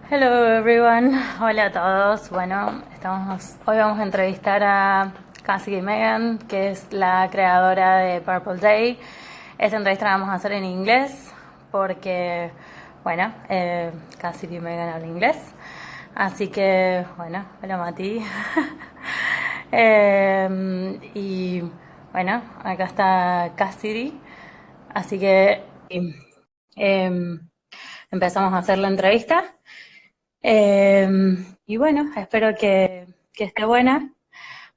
Hello everyone, hola a todos. Bueno, hoy vamos a entrevistar a Cassidy Megan, que es la creadora de Purple Day. Esta entrevista la vamos a hacer en inglés porque, bueno, Cassidy Megan habla inglés. Así que, bueno, hola Mati. Y bueno, acá está Cassidy. Así que em, empezamos a hacer la entrevista. Eh, y bueno, espero que esté buena.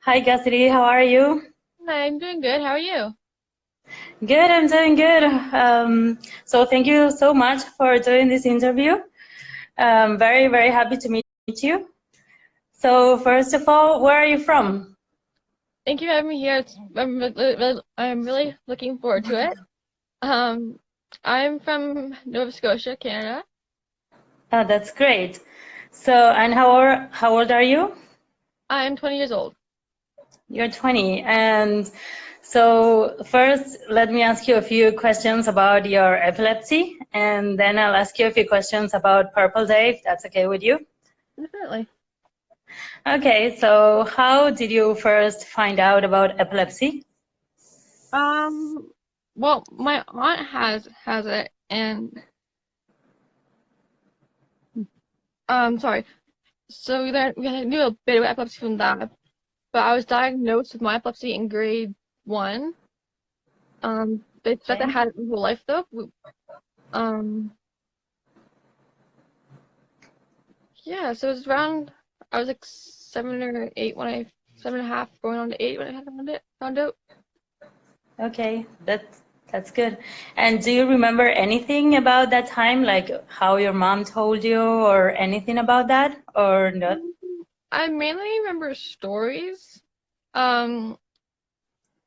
Hi Cassidy, how are you? Hi, I'm doing good. How are you? Good, I'm doing good. So thank you so much for doing this interview. Very, very happy to meet you. So first of all, where are you from? Thank you for having me here. I'm really looking forward to it. Um, I'm from Nova Scotia, Canada. Oh, that's great. So, and how old are you? I'm 20 years old. You're 20. And so first, let me ask you a few questions about your epilepsy, and then I'll ask you a few questions about Purple Day, if that's okay with you. Definitely. Okay, so how did you first find out about epilepsy? Um, well, my aunt has it, and sorry. So we knew a bit about epilepsy from that, but I was diagnosed with my epilepsy in grade one. They thought I Okay. had it my whole life though. Um, Yeah, so it was around, I was like 7 or 8 when 7.5 going on to 8 when I had found out. Okay, that's good. And do you remember anything about that time, like how your mom told you or anything about that or not? I mainly remember stories. Um,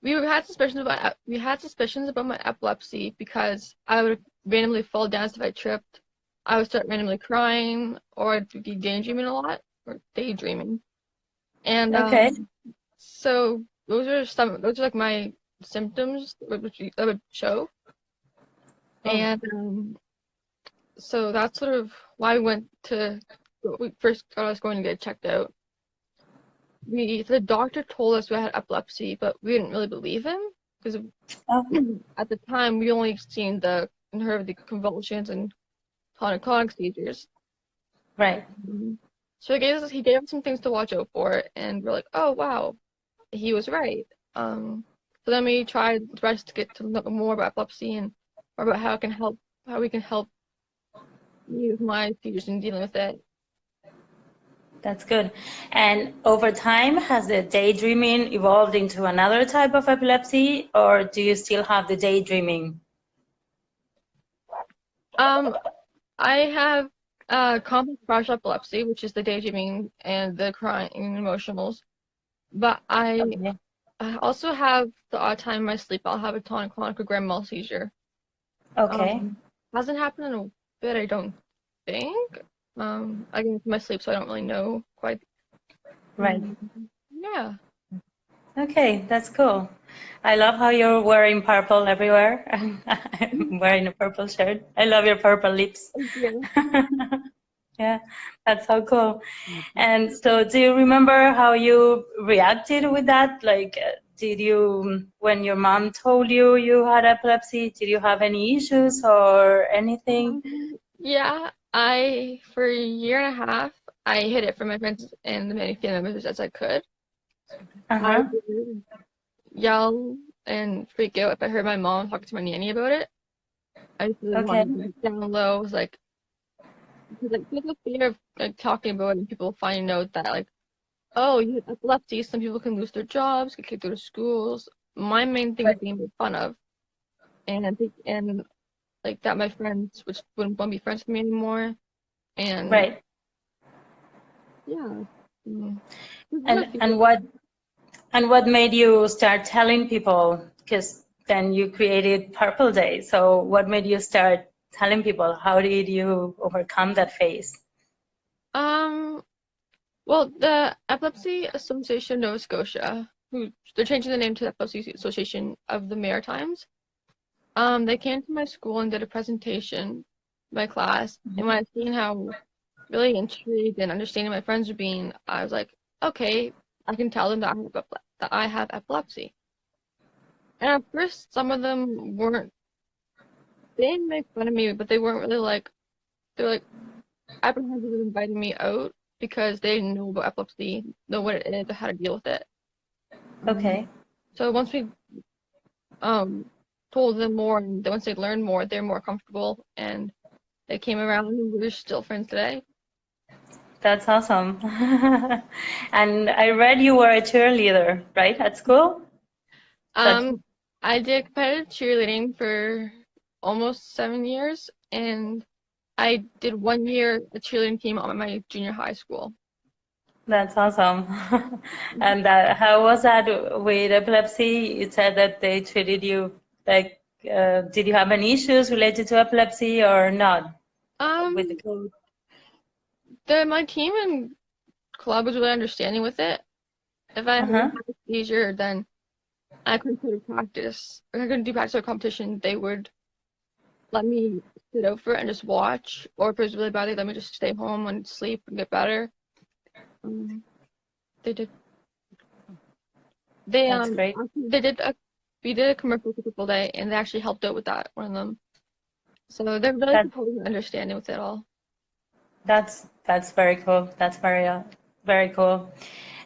we had suspicions about my epilepsy because I would randomly fall down if I tripped. I would start randomly crying, or I'd be daydreaming a lot, or daydreaming. And Okay. so those are like my symptoms that would show. Oh, And so that's sort of why we first got us going to get checked out. The doctor told us we had epilepsy, but we didn't really believe him because oh, at the time we only seen and heard of the convulsions and tonic-clonic seizures. right. Mhm. So he gave us some things to watch out for, and we're like, oh wow, he was right. So then we tried the rest to get to know more about epilepsy and more about how we can help me with my seizures and dealing with it. That's good. And over time, has the daydreaming evolved into another type of epilepsy, or do you still have the daydreaming? Um, I have complex partial epilepsy, which is the daydreaming and the crying and emotionals. But Okay. I also have the odd time in my sleep I'll have a tonic-clonic or grand mal seizure. Okay. Um, hasn't happened in a bit, I don't think. I get into my sleep, so I don't really know quite. Right. Mm, yeah. Okay, that's cool. I love how you're wearing purple everywhere. I'm wearing a purple shirt. I love your purple lips. Yeah. Yeah, that's so cool. And so, do you remember how you reacted with that? Like, did you, when your mom told you you had epilepsy, did you have any issues or anything? Yeah, for a year and a half, I hid it from my friends and the many family members as I could. I Uh-huh. would yell and freak out if I heard my mom talking to my nanny about it. I just really Okay. wanted to keep it down low. It was like, because like there's a fear of like talking about it and people finding out that like, oh, you have epilepsy. Some people can lose their jobs, get kicked out of schools. My main thing was Right. being made fun of, and I think and like that my friends which wouldn't want to be friends with me anymore. And Right. yeah, there's a And fear. and what and what made you start telling people? Because then you created Purple Day. So what made you start telling people? How did you overcome that phase? Um, well, the Epilepsy Association of Nova Scotia, who they're changing the name to the Epilepsy Association of the Maritimes. They came to my school and did a presentation, my class, and when I seen how really intrigued and understanding my friends were being, I was like, okay, I can tell them that I have epilepsy. And at first, some of them weren't, they didn't make fun of me, but they weren't really like, they were like apprehensive of inviting me out because they didn't know about epilepsy, know what it is, or how to deal with it. Okay. So once we um told them more, and once they learned more, they're more comfortable, and they came around, and we're still friends today. That's awesome. And I read you were a cheerleader, right, at school? That's I did competitive cheerleading for almost 7 years, and I did 1 year a cheerleading team on my junior high school. that's awesome. And how was that with epilepsy? You said that they treated you like, did you have any issues related to epilepsy or not with the Um, code? my team and club was really understanding with it. If I had Uh-huh. a seizure, then I couldn't go to practice. Or I couldn't do practice or competition. They would let me sit out for it and just watch. Or if it was really bad, they'd let me just stay home and sleep and get better. Um, they did. They That's great. actually, they did a we did a commercial for Triple Day, and they actually helped out with that, one of them. So they're really That supportive and understanding with it all. that's very cool. That's very cool.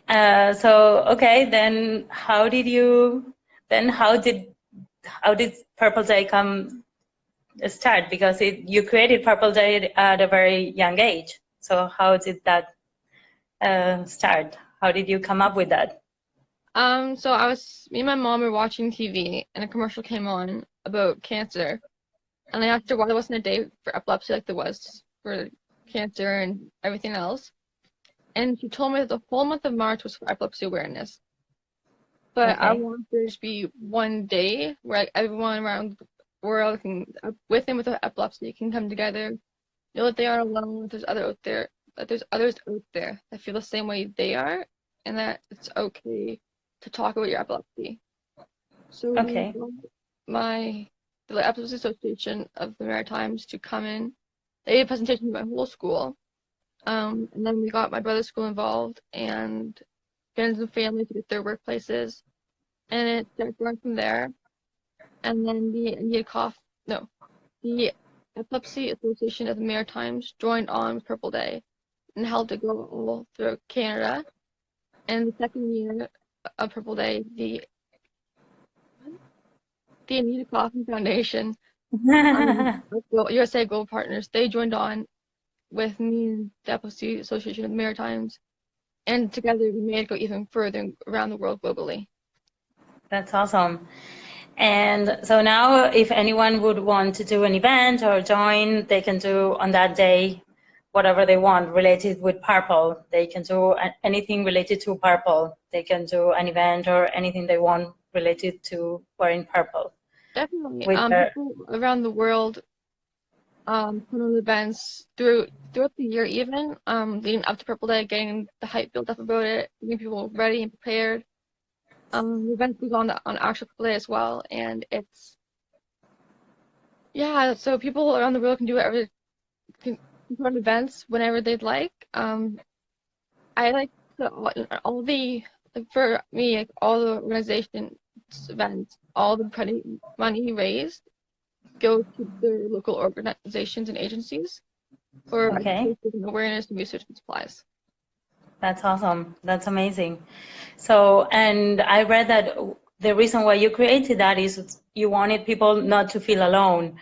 So okay, then how did Purple Day come start? Because you created Purple Day at a very young age. So how did that start? How did you come up with that? So me and my mom were watching TV, and a commercial came on about cancer. And I asked her why there wasn't a day for epilepsy like there was for cancer and everything else. And she told me that the whole month of March was for epilepsy awareness. But I Okay. want there to be one day where like, everyone around the world can, with and without epilepsy, can come together, know that they aren't alone, that there's others out there that feel the same way they are, and that it's okay to talk about your epilepsy. So we Okay. got the Epilepsy Association of the Maritimes to come in. They did a presentation to my whole school. And then we got my brother's school involved and friends and family to get their workplaces. And it started going from there. And then the Epilepsy Association of the Maritimes joined on with Purple Day and helped it go all through Canada. And the second year of Purple Day, the Anita Kaufman Foundation, USA Gold Partners, they joined on with me and the Epilepsy Association of the Maritimes, and together we made it go even further around the world globally. That's awesome. And so now if anyone would want to do an event or join, they can do on that day whatever they want related with Purple. They can do anything related to Purple. They can do an event or anything they want related to wearing purple. Definitely. With their, People around the world put on events throughout the year, even leading up to Purple Day, getting the hype built up about it, getting people ready and prepared. The event goes on actual Purple Day as well, and so people around the world can do whatever, can put on events whenever they'd like. I like all the like for me, like, all the organizations events, all the money raised go to their local organizations and agencies for okay, education and awareness and research and supplies. that's awesome. That's amazing. So, and I read that the reason why you created that is you wanted people not to feel alone.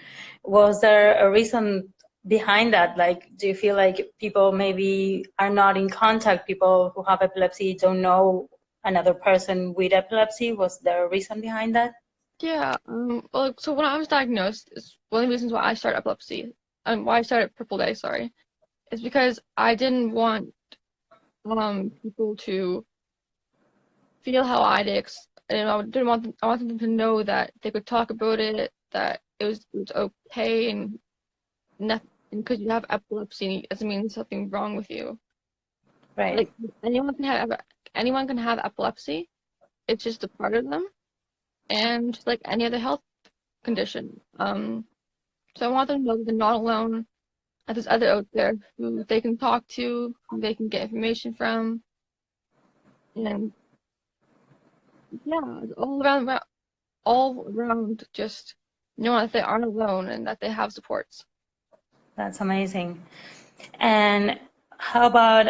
Was there a reason behind that? Like, do you feel like people maybe are not in contact, people who have epilepsy don't know another person with epilepsy? Was there a reason behind that? Yeah, well, so when I was diagnosed, it's one of the reasons why I started epilepsy, why I started Purple Day, sorry, is because I didn't want people to feel how I did. And I didn't want I wanted them to know that they could talk about it, that it was okay, and nothing because you have epilepsy it doesn't mean something wrong with you. Right. Like anyone can have epilepsy. It's just a part of them, and just like any other health condition. So I want them to know that they're not alone. that there's others out there who they can talk to, who they can get information from, and yeah, it's all around just knowing that they aren't alone and that they have supports. That's amazing. And how about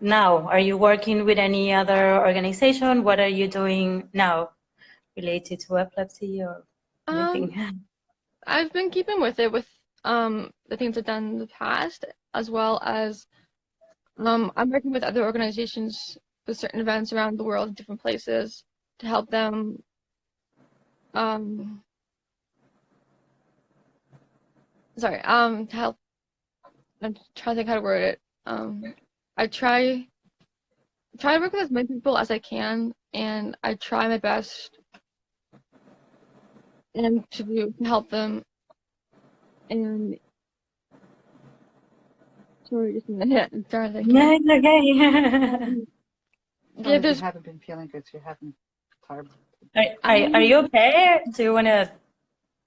now? Are you working with any other organization? What are you doing now related to epilepsy or anything? I've been keeping with it with the things I've done in the past, as well as I'm working with other organizations with certain events around the world in different places to help them to help. I'm trying to think how to word it. I try to work with as many people as I can, and I try my best and to help them. And sorry, just a minute. I'm trying to think. Yeah, it's okay. Yeah, You haven't been feeling good. You haven't. Are you okay? Do you want to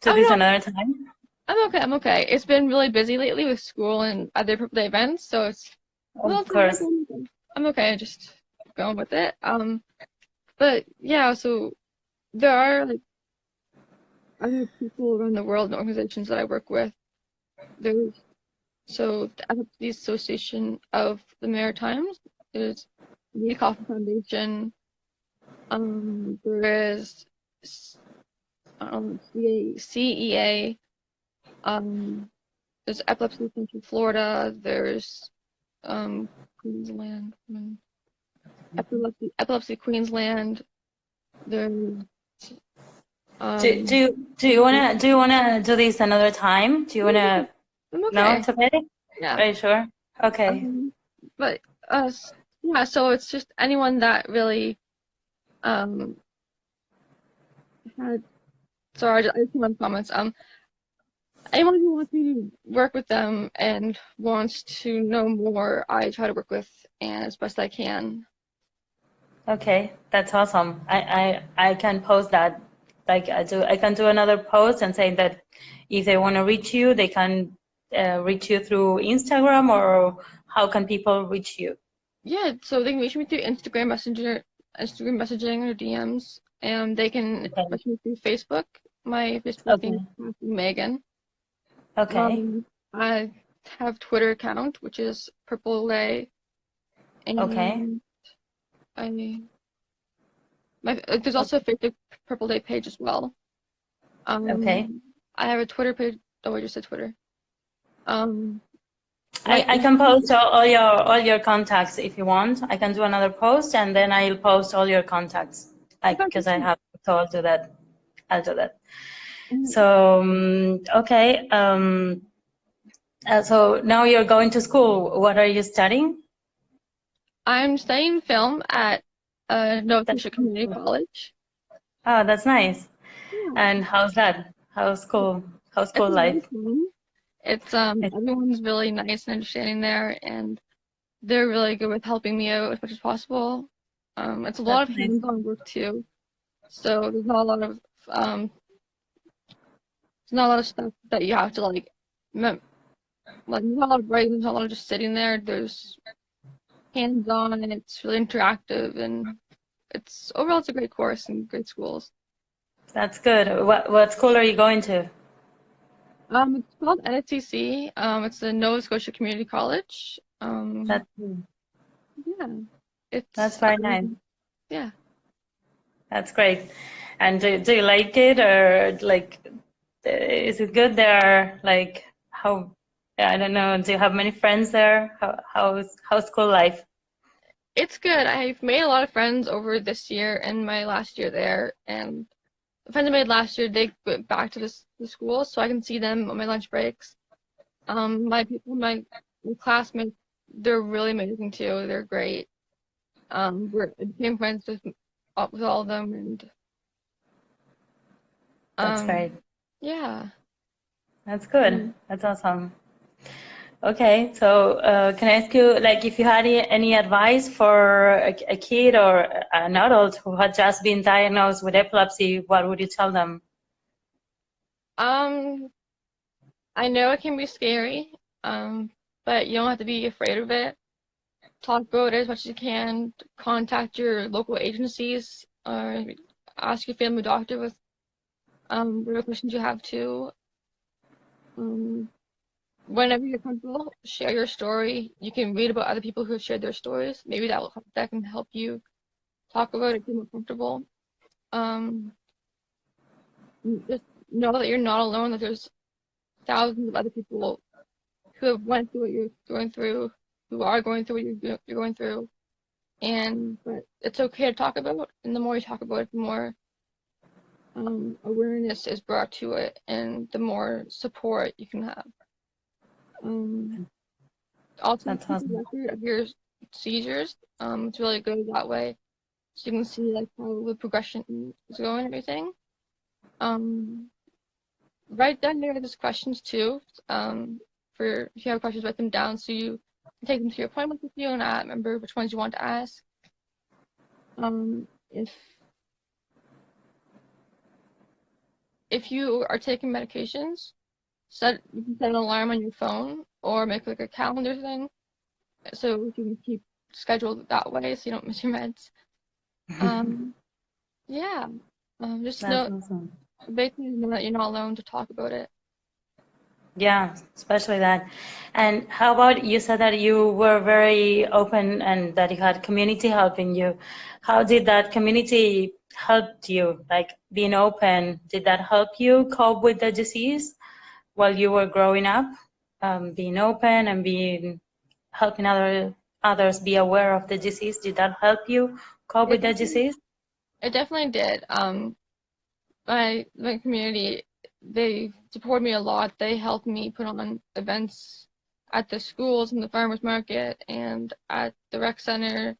do this another time? I'm okay. It's been really busy lately with school and other birthday events, so it's Of course. I'm okay, just going with it. But yeah, so there are like other people around the world and organizations that I work with. There's the Epilepsy Association of the Maritimes. There's the Coffee Foundation. There is CEA. There's Epilepsy Central Florida. There's Queensland. Epilepsy Queensland. There's do you wanna do this another time? Do you wanna? I'm okay. No, it's okay. Yeah. Are you sure? Okay. But yeah. So it's just anyone that really had. Sorry, I just see my comments. Anyone who wants me to work with them and wants to know more, I try to work with and as best I can. Okay, that's awesome. I can post that. Like I can do another post and say that if they want to reach you, they can reach you through Instagram, or how can people reach you? Yeah, so they can reach me through Instagram messaging or DMs, and they can reach me through Facebook. My Facebook name is Cassidy Megan. Okay. I have Twitter account, which is Purple Lay. And okay. There's also a Facebook Purple Day page as well. Okay. I have a Twitter page. Oh, I just said Twitter. I can post all your contacts if you want. I can do another post and then I'll post all your contacts. Because I have to do that. I'll do that. So okay. So now you're going to school. What are you studying? I'm studying film at Nova Scotia Community College. Oh, that's nice. Yeah. And how's that? How's school life? It's everyone's really nice and understanding there, and they're really good with helping me out as much as possible. It's a lot of hands-on work too, so there's not a lot of stuff that you have to like there's not a lot of writing, there's not a lot of just sitting there. There's hands-on, and it's really interactive, and overall it's a great course and great schools. That's good. What school are you going to? It's called NSCC. It's the Nova Scotia Community College. That's very nice. Yeah. That's great. And do you like it, or like, is it good there? Like, how? I don't know. Do you have many friends there? How's school life? It's good. I've made a lot of friends over this year and my last year there, and the friends I made last year, they went back to the school, so I can see them on my lunch breaks. My classmates, they're really amazing too. They're great. I became friends with all of them, and that's great. Yeah. That's good. That's awesome. Okay, so can I ask you, like, if you had any advice for a kid or an adult who had just been diagnosed with epilepsy, what would you tell them? I know it can be scary, But you don't have to be afraid of it. Talk about it as much as you can. Contact your local agencies, or ask your family doctor with whatever questions you have too. Whenever you're comfortable, share your story. You can read about other people who have shared their stories. Maybe that can help you talk about it, feel more comfortable. Just know that you're not alone. That there's thousands of other people who have went through what you're going through, who are going through what you're going through, but it's okay to talk about. And the more you talk about it, the more awareness is brought to it, and the more support you can have. Also, That's keep a awesome. record of your seizures. It's really good that way, so you can see like how the progression is going and everything. Write down your other questions too. For if you have questions, write them down so you can take them to your appointment with you and remember which ones you want to ask. If you are taking medications, you can set an alarm on your phone or make like a calendar thing so you can keep scheduled that way so you don't miss your meds. Yeah. Just That's know, awesome. basically know that you're not alone to talk about it. Yeah, especially that. And how about you said that you were very open and that you had community helping you. How did that community help you? Like being open, did that help you cope with the disease while you were growing up? Being open and helping others be aware of the disease, did that help you cope with the disease? It definitely did. My community, they support me a lot. They helped me put on events at the schools and the farmers market and at the rec center.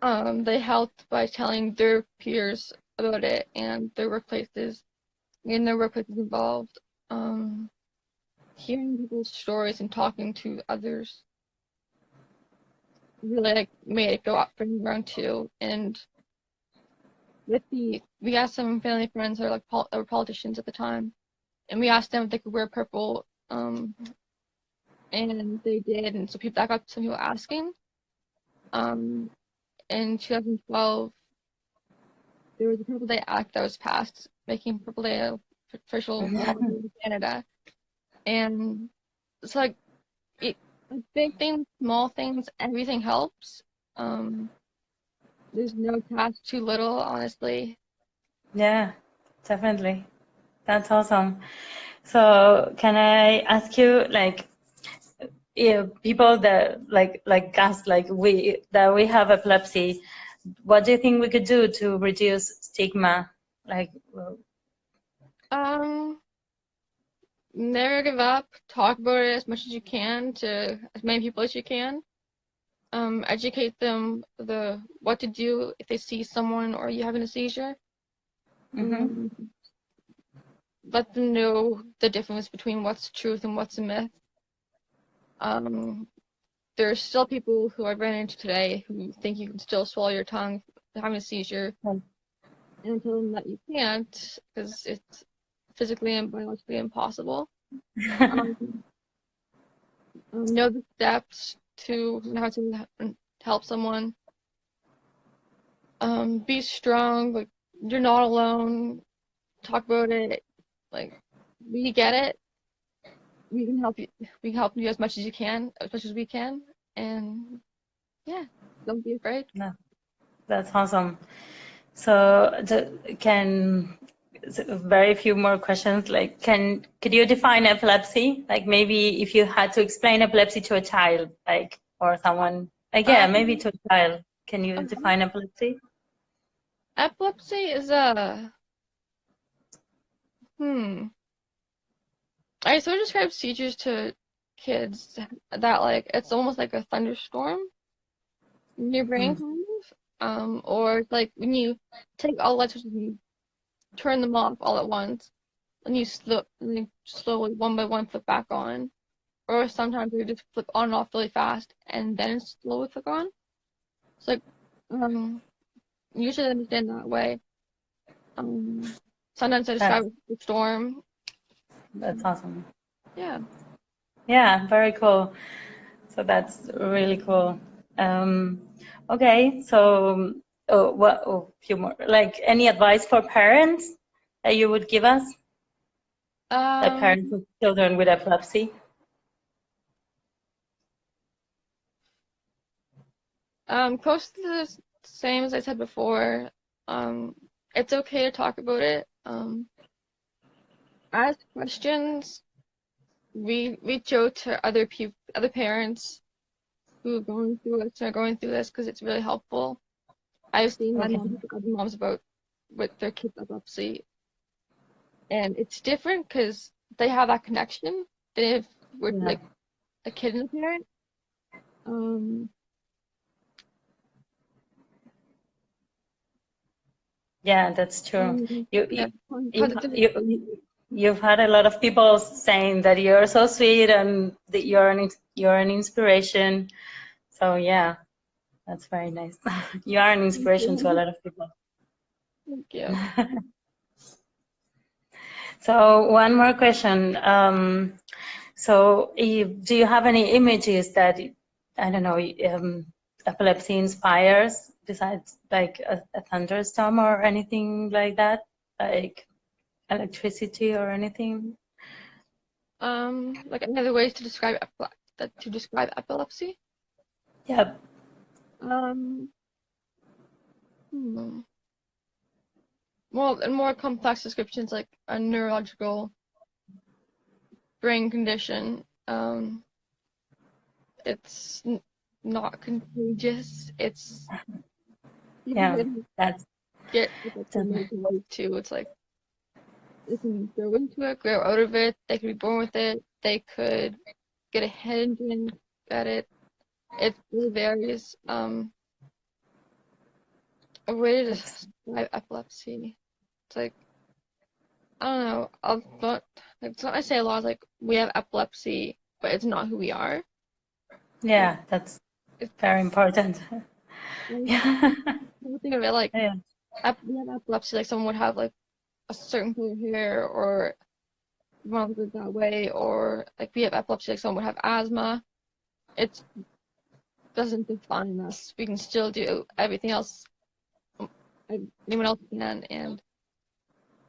They helped by telling their peers about it and their workplaces, involved. Hearing people's stories and talking to others really like made it go up from round two. And we asked some family friends that were politicians at the time, and we asked them if they could wear purple, and they did, and so that got some people asking. In 2012, there was a Purple Day Act that was passed, making Purple Day a official holiday in Canada, and it's like big things, small things, everything helps. There's no task too little, honestly. Yeah, definitely. That's awesome. So can I ask you, like, people that like us, like we have epilepsy, what do you think we could do to reduce stigma? Like, Never give up. Talk about it as much as you can to as many people as you can. Educate them what to do if they see someone or you having a seizure. Let them know the difference between what's truth and what's a myth. There's still people who I've ran into today who think you can still swallow your tongue having a seizure, and tell them that you can't because it's physically and biologically impossible. Know the steps to how to help someone. Be strong. Like, you're not alone. Talk about it. Like, we get it. We can help you. We can help you as much as you can, as much as we can. And yeah, don't be afraid. No, that's awesome. So very few more questions. Like, could you define epilepsy? Like, maybe if you had to explain epilepsy to a child, like, or someone, like, yeah, maybe to a child, can you define epilepsy? Epilepsy is I sort of describe seizures to kids that like it's almost like a thunderstorm in your brain, kind of. Or like when you take all electricity and you turn them off all at once, and you slowly one by one flip back on. Or sometimes they just flip on and off really fast and then slowly flick on. It's like you should understand that way. Sometimes I describe it as a storm. That's awesome. Yeah. Yeah, very cool. So that's really cool. Okay, so few more. Like any advice for parents that you would give us, like parents of children with epilepsy? Close to the same as I said before. It's okay to talk about it. Ask questions. Reach out to other parents who are going through it, are going through this, because it's really helpful. I've seen my Okay. mom talk to other moms about with their kids' epilepsy, and it's different because they have that connection than if we're Yeah. like a kid and a parent. Yeah, that's true. Yeah, You, you've had a lot of people saying that you're so sweet and that you're an inspiration. So yeah, that's very nice. You are an inspiration to a lot of people. Thank you. So one more question. So do you have any images that, I don't know, epilepsy inspires besides like a thunderstorm or anything like that, like electricity or anything? Like another ways to describe epilepsy. Yeah. Well, and more complex descriptions like a neurological brain condition. It's not contagious. It's Yeah, that's get too. It's like they can grow into it, grow out of it. They could be born with it. They could get a head injury at it. It really varies. A way to describe epilepsy. It's like, I don't know. It's not I say a lot. Like we have epilepsy, but it's not who we are. yeah, that's very important. Yeah. Think of it like Yeah. we have epilepsy. Like someone would have like a certain color hair, or one look that way, or like we have epilepsy. Like someone would have asthma. It doesn't define us. We can still do everything else anyone else can, and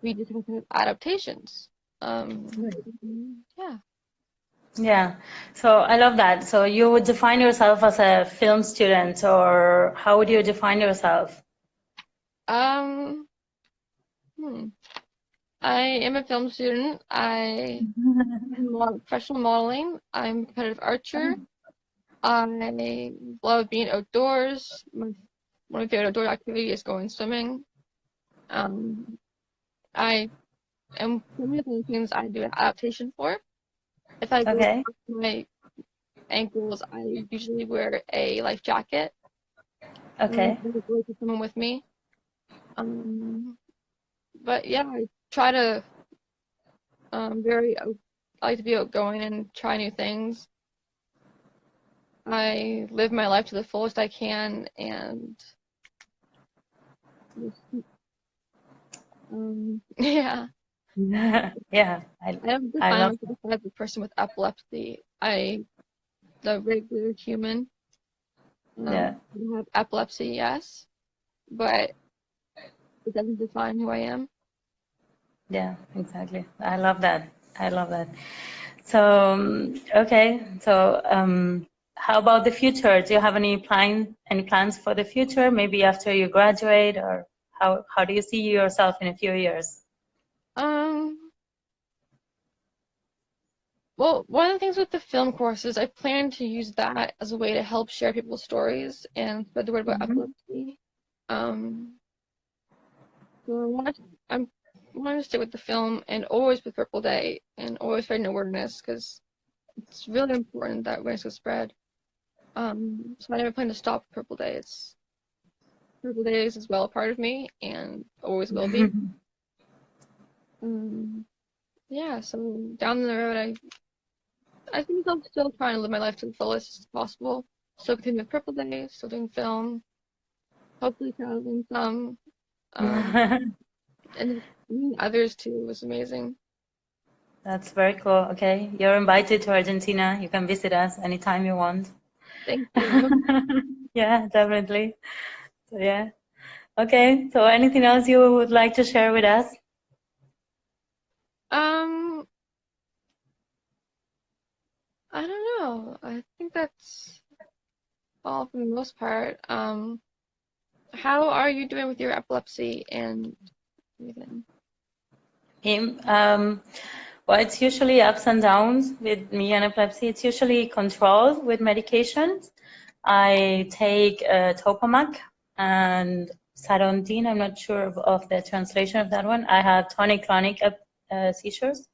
we just have to have adaptations. Yeah. Yeah, so I love that. So you would define yourself as a film student, or how would you define yourself? Um, I am a film student. I professional modeling. I'm a competitive archer. I love being outdoors. One of my favorite outdoor activities is going swimming. I am some of the things I do an adaptation for. If I go Okay. to my ankles, I usually wear a life jacket. Okay. There's always someone with me. But yeah, I try to I like to be outgoing and try new things. I live my life to the fullest I can, and yeah. Yeah, I don't I define love myself as a person with epilepsy. The regular human. that. I have epilepsy, yes, but it doesn't define who I am. Yeah, exactly. I love that. I love that. So, okay. So, how about the future? Do you have any plans for the future? Maybe after you graduate, or how do you see yourself in a few years? Well, one of the things with the film courses, I plan to use that as a way to help share people's stories and spread the word about epilepsy. So I want to stick with the film and always with Purple Day and always spreading awareness, because it's really important that awareness is spread. So I never plan to stop Purple Day. Purple Day is as well a part of me and always will be. Yeah, so down the road, I think I'm still trying to live my life to the fullest as possible. Still continuing with Purple Day, still doing film, hopefully traveling some, and meeting others too was amazing. That's very cool. Okay, you're invited to Argentina. You can visit us anytime you want. Thank you. Yeah, definitely. So yeah. Okay, so anything else you would like to share with us? I don't know. I think that's all for the most part. How are you doing with your epilepsy and everything? Well, it's usually ups and downs with me and epilepsy. It's usually controlled with medications. I take Topomac and Sarondine. I'm not sure of the translation of that one. I have tonic-clonic seizures.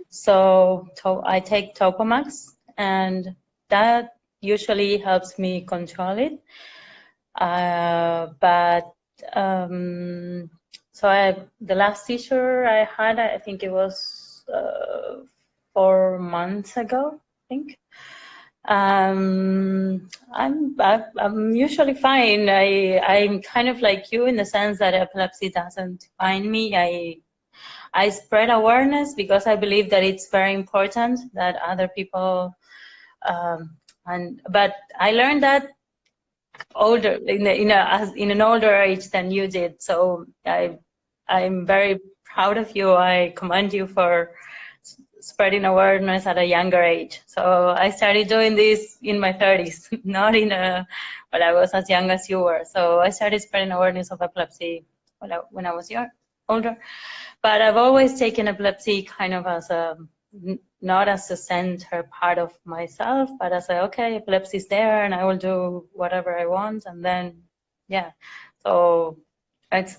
So I take Topomax, and that usually helps me control it. So the last seizure I had, I think it was 4 months ago, I think. I'm usually fine. I'm kind of like you in the sense that epilepsy doesn't define me. I spread awareness because I believe that it's very important that other people but I learned that older in an older age than you did. So I'm very proud of you. I commend you for spreading awareness at a younger age. So I started doing this in my 30s, not when I was as young as you were. So I started spreading awareness of epilepsy when I was older. But I've always taken epilepsy kind of as not as a center part of myself, but as okay, epilepsy is there and I will do whatever I want. And then, yeah, so it's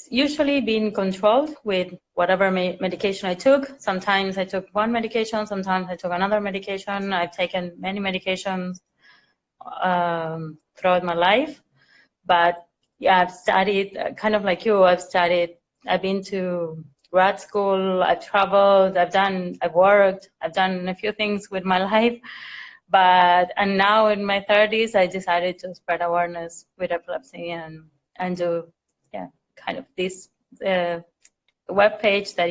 usually been controlled with whatever medication I took. Sometimes I took one medication, sometimes I took another medication. I've taken many medications throughout my life, but yeah, I've studied kind of like you. I've been to grad school, I've traveled, I've worked, I've done a few things with my life. And now in my 30s, I decided to spread awareness with epilepsy and do, yeah, kind of this web page that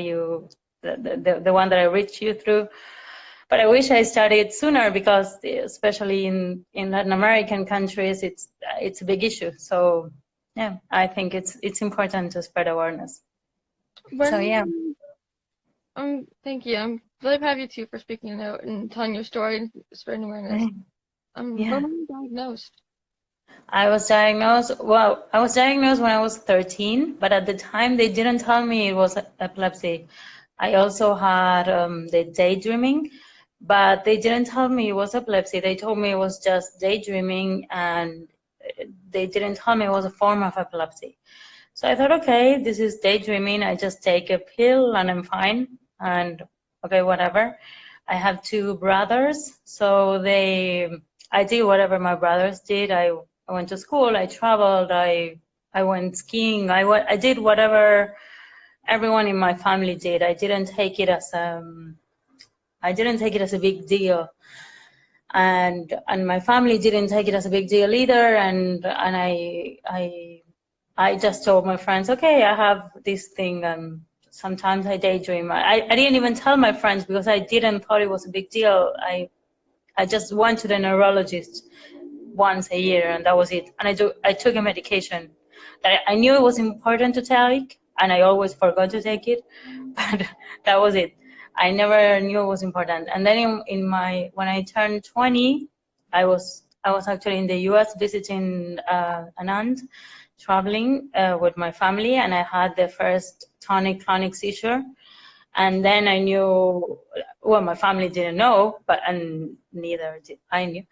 the one that I reached you through. But I wish I started sooner because, especially in Latin American countries, it's a big issue. So yeah, I think it's important to spread awareness. So yeah. Thank you. I'm really proud of you too for speaking out and telling your story and spreading awareness. Yeah. When were you diagnosed? I was diagnosed when I was 13, but at the time they didn't tell me it was epilepsy. I also had the daydreaming, but they didn't tell me it was epilepsy. They told me it was just daydreaming, and they didn't tell me it was a form of epilepsy. So I thought, okay, this is daydreaming. I just take a pill and I'm fine. And okay, whatever. I have 2 brothers, so I did whatever my brothers did. I went to school, I traveled, I went skiing, I did whatever everyone in my family did. I didn't take it as a big deal, and my family didn't take it as a big deal either. And I just told my friends, okay, I have this thing, and sometimes I daydream. I didn't even tell my friends because I didn't thought it was a big deal. I just went to the neurologist once a year, and that was it. And I took a medication that I knew it was important to take, and I always forgot to take it, but that was it. I never knew it was important. And then when I turned 20, I was actually in the U.S. visiting an aunt, traveling with my family, and I had the first tonic-clonic seizure. And then I knew, well, my family didn't know, and neither did I knew.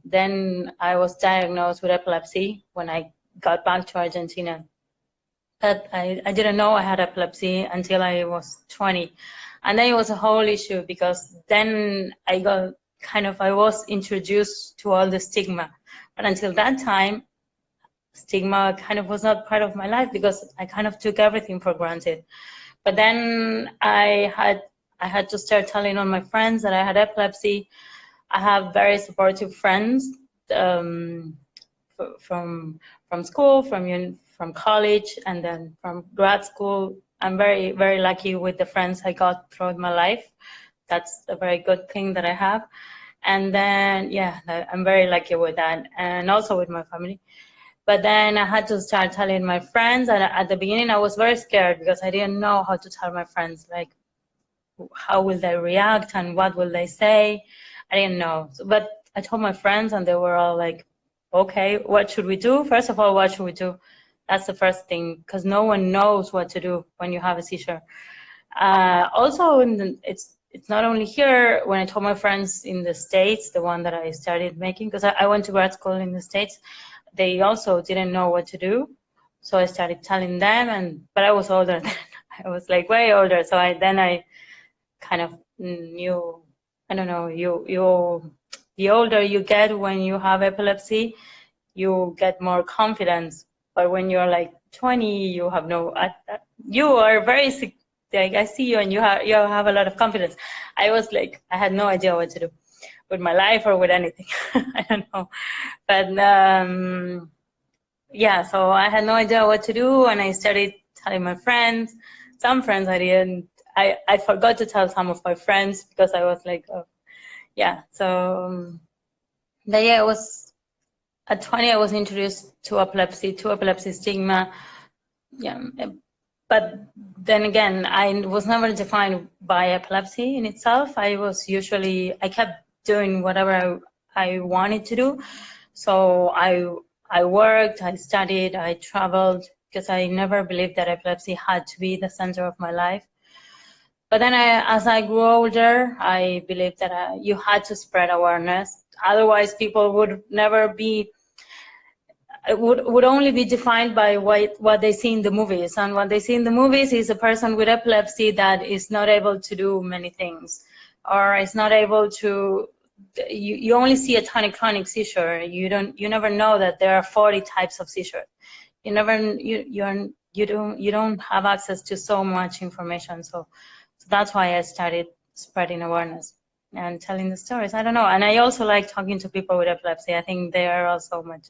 Then I was diagnosed with epilepsy when I got back to Argentina. But I didn't know I had epilepsy until I was 20. And then it was a whole issue because then I was introduced to all the stigma. But until that time, stigma kind of was not part of my life because I kind of took everything for granted. But then I had to start telling all my friends that I had epilepsy. I have very supportive friends from school, from college, and then from grad school. I'm very, very lucky with the friends I got throughout my life. That's a very good thing that I have. And then, yeah, I'm very lucky with that, and also with my family. But then I had to start telling my friends, and at the beginning I was very scared because I didn't know how to tell my friends, like, how will they react and what will they say? I didn't know. But I told my friends, and they were all like, okay, what should we do? First of all, what should we do? That's the first thing, because no one knows what to do when you have a seizure. Also, it's not only here. When I told my friends in the States, the one that I started making, because I went to grad school in the States, they also didn't know what to do. So I started telling them, but I was older then. I was like way older. So I kind of knew, I don't know, the older you get when you have epilepsy, you get more confidence. But when you're like 20, you have you are very sick. Like, I see you and you have a lot of confidence. I was like, I had no idea what to do with my life or with anything. I don't know. But yeah, so I had no idea what to do, and I started telling my friends. Some friends I didn't. I forgot to tell some of my friends because I was like, oh, yeah. So, but yeah, it was at 20. I was introduced to epilepsy stigma. Yeah, but then again, I was never defined by epilepsy in itself. I kept doing whatever I wanted to do. So I worked, I studied, I traveled, because I never believed that epilepsy had to be the center of my life. But then as I grew older, I believed that you had to spread awareness. Otherwise, people would never be, would only be defined by what they see in the movies. And what they see in the movies is a person with epilepsy that is not able to do many things, or is not able to, you only see a tonic-clonic seizure. You never know that there are 40 types of seizure. You don't have access to so much information. So that's why I started spreading awareness and telling the stories. I don't know. And I also like talking to people with epilepsy. I think they are all so much,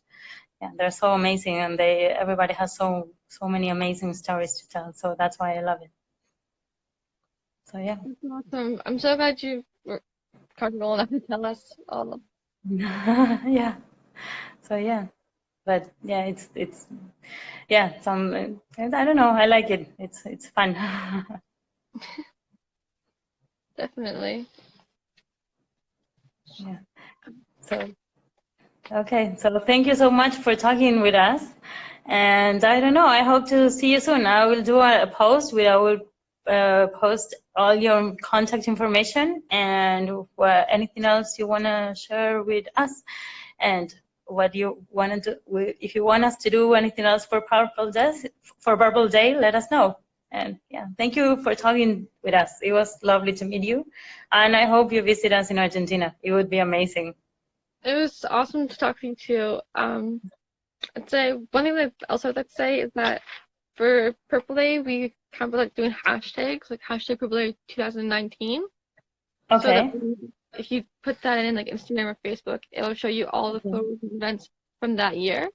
yeah, they're so amazing, and everybody has so many amazing stories to tell. So that's why I love it. So yeah. That's awesome. I'm so glad you were comfortable enough to tell us all of Yeah. So yeah, but yeah, it's yeah, I don't know, I like it. It's fun. Definitely. Yeah. So okay, so thank you so much for talking with us. And I don't know, I hope to see you soon. I will do a post where I will post all your contact information and anything else you want to share with us, and what you want to do. If you want us to do anything else for Purple Day, let us know. And yeah, thank you for talking with us. It was lovely to meet you, and I hope you visit us in Argentina. It would be amazing. It was awesome to talk to you too. I'd say one thing that also I'd like to say is that for Purple Day, we kind of like doing hashtags, like hashtag Purple Day 2019. So Okay. that if you put that in like Instagram or Facebook, it'll show you all the photos and events from that year.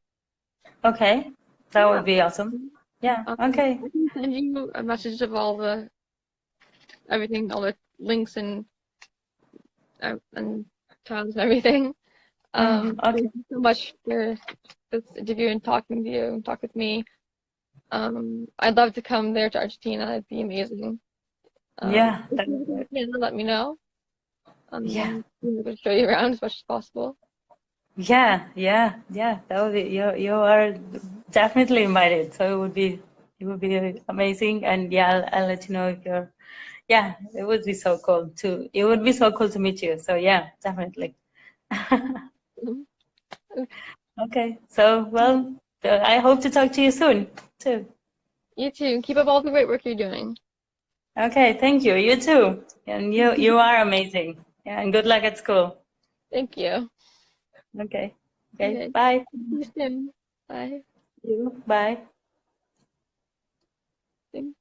Okay, that would be awesome. Yeah. Okay. I can send you a message of all the everything, all the links and times and everything. Okay. Thank you so much for this interview and talking to you and talk with me. I'd love to come there to Argentina. It'd be amazing. Yeah. If you can, let me know. Yeah. I'm going to show you around as much as possible. Yeah. That would be, you are definitely invited. So it would be amazing. And yeah, I'll let you know if you're. Yeah, it would be so cool to. It would be so cool to meet you. So yeah, definitely. Okay. So well, I hope to talk to you soon too. You too. Keep up all the great work you're doing. Okay. Thank you. You too. And you are amazing. Yeah. And good luck at school. Thank you. Okay. Okay. Bye. See you soon. Bye. Bye. Thanks.